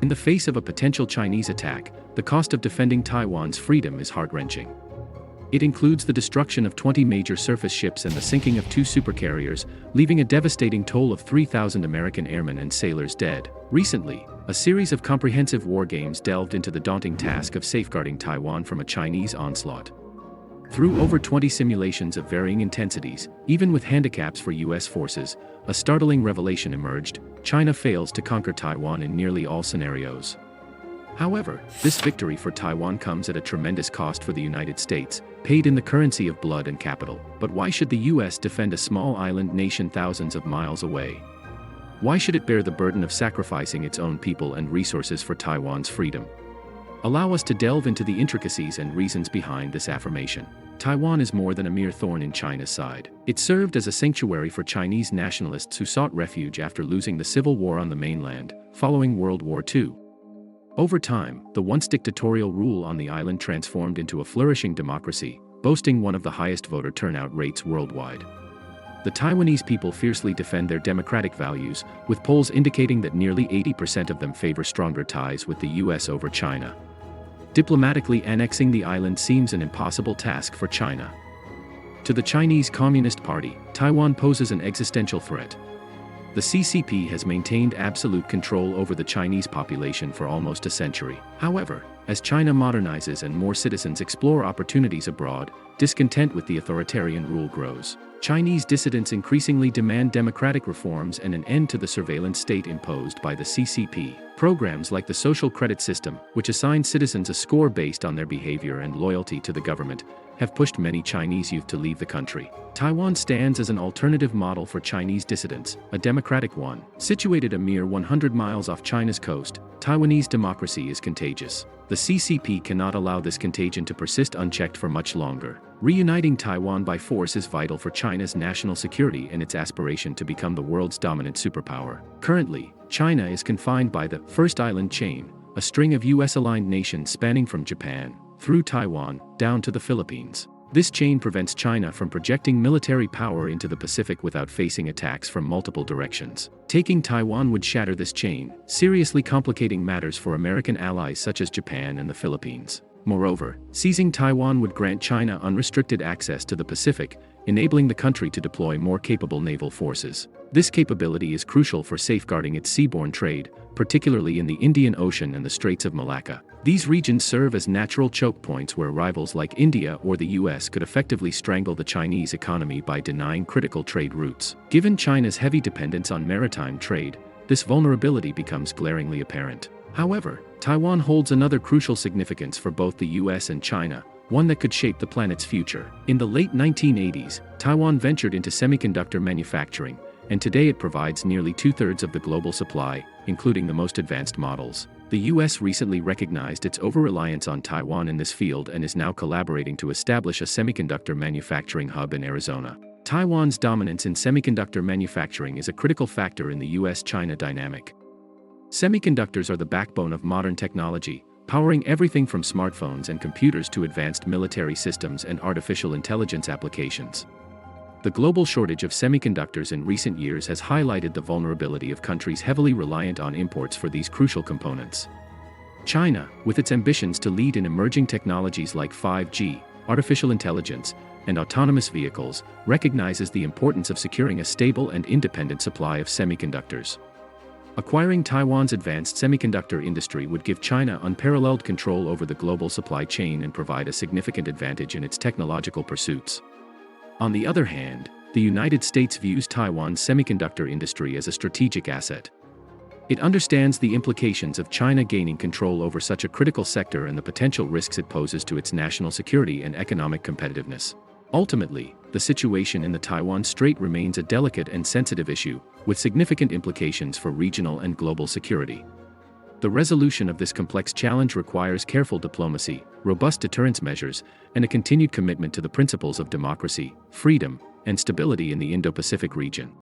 In the face of a potential Chinese attack, the cost of defending Taiwan's freedom is heart-wrenching. It includes the destruction of 20 major surface ships and the sinking of 2 supercarriers, leaving a devastating toll of 3,000 American airmen and sailors dead. Recently, a series of comprehensive war games delved into the daunting task of safeguarding Taiwan from a Chinese onslaught. Through over 20 simulations of varying intensities, even with handicaps for U.S. forces, a startling revelation emerged: China fails to conquer Taiwan in nearly all scenarios. However, this victory for Taiwan comes at a tremendous cost for the United States, paid in the currency of blood and capital. But why should the U.S. defend a small island nation thousands of miles away? Why should it bear the burden of sacrificing its own people and resources for Taiwan's freedom? Allow us to delve into the intricacies and reasons behind this affirmation. Taiwan is more than a mere thorn in China's side. It served as a sanctuary for Chinese nationalists who sought refuge after losing the civil war on the mainland, following World War II. Over time, the once dictatorial rule on the island transformed into a flourishing democracy, boasting one of the highest voter turnout rates worldwide. The Taiwanese people fiercely defend their democratic values, with polls indicating that nearly 80% of them favor stronger ties with the U.S. over China. Diplomatically annexing the island seems an impossible task for China. To the Chinese Communist Party, Taiwan poses an existential threat. The CCP has maintained absolute control over the Chinese population for almost a century. However, as China modernizes and more citizens explore opportunities abroad, discontent with the authoritarian rule grows. Chinese dissidents increasingly demand democratic reforms and an end to the surveillance state imposed by the CCP. Programs like the social credit system, which assign citizens a score based on their behavior and loyalty to the government, have pushed many Chinese youth to leave the country. Taiwan stands as an alternative model for Chinese dissidents, a democratic one. Situated a mere 100 miles off China's coast, Taiwanese democracy is contagious. The CCP cannot allow this contagion to persist unchecked for much longer. Reuniting Taiwan by force is vital for China's national security and its aspiration to become the world's dominant superpower. Currently, China is confined by the First Island Chain, a string of US-aligned nations spanning from Japan, through Taiwan, down to the Philippines. This chain prevents China from projecting military power into the Pacific without facing attacks from multiple directions. Taking Taiwan would shatter this chain, seriously complicating matters for American allies such as Japan and the Philippines. Moreover, seizing Taiwan would grant China unrestricted access to the Pacific, enabling the country to deploy more capable naval forces. This capability is crucial for safeguarding its seaborne trade, particularly in the Indian Ocean and the Straits of Malacca. These regions serve as natural choke points where rivals like India or the US could effectively strangle the Chinese economy by denying critical trade routes. Given China's heavy dependence on maritime trade, this vulnerability becomes glaringly apparent. However, Taiwan holds another crucial significance for both the US and China, one that could shape the planet's future. In the late 1980s, Taiwan ventured into semiconductor manufacturing, and today it provides nearly 2/3 of the global supply, including the most advanced models. The US recently recognized its over-reliance on Taiwan in this field and is now collaborating to establish a semiconductor manufacturing hub in Arizona. Taiwan's dominance in semiconductor manufacturing is a critical factor in the US-China dynamic. Semiconductors are the backbone of modern technology, powering everything from smartphones and computers to advanced military systems and artificial intelligence applications. The global shortage of semiconductors in recent years has highlighted the vulnerability of countries heavily reliant on imports for these crucial components. China, with its ambitions to lead in emerging technologies like 5G, artificial intelligence, and autonomous vehicles, recognizes the importance of securing a stable and independent supply of semiconductors. Acquiring Taiwan's advanced semiconductor industry would give China unparalleled control over the global supply chain and provide a significant advantage in its technological pursuits. On the other hand, the United States views Taiwan's semiconductor industry as a strategic asset. It understands the implications of China gaining control over such a critical sector and the potential risks it poses to its national security and economic competitiveness. Ultimately, the situation in the Taiwan Strait remains a delicate and sensitive issue, with significant implications for regional and global security. The resolution of this complex challenge requires careful diplomacy, robust deterrence measures, and a continued commitment to the principles of democracy, freedom, and stability in the Indo-Pacific region.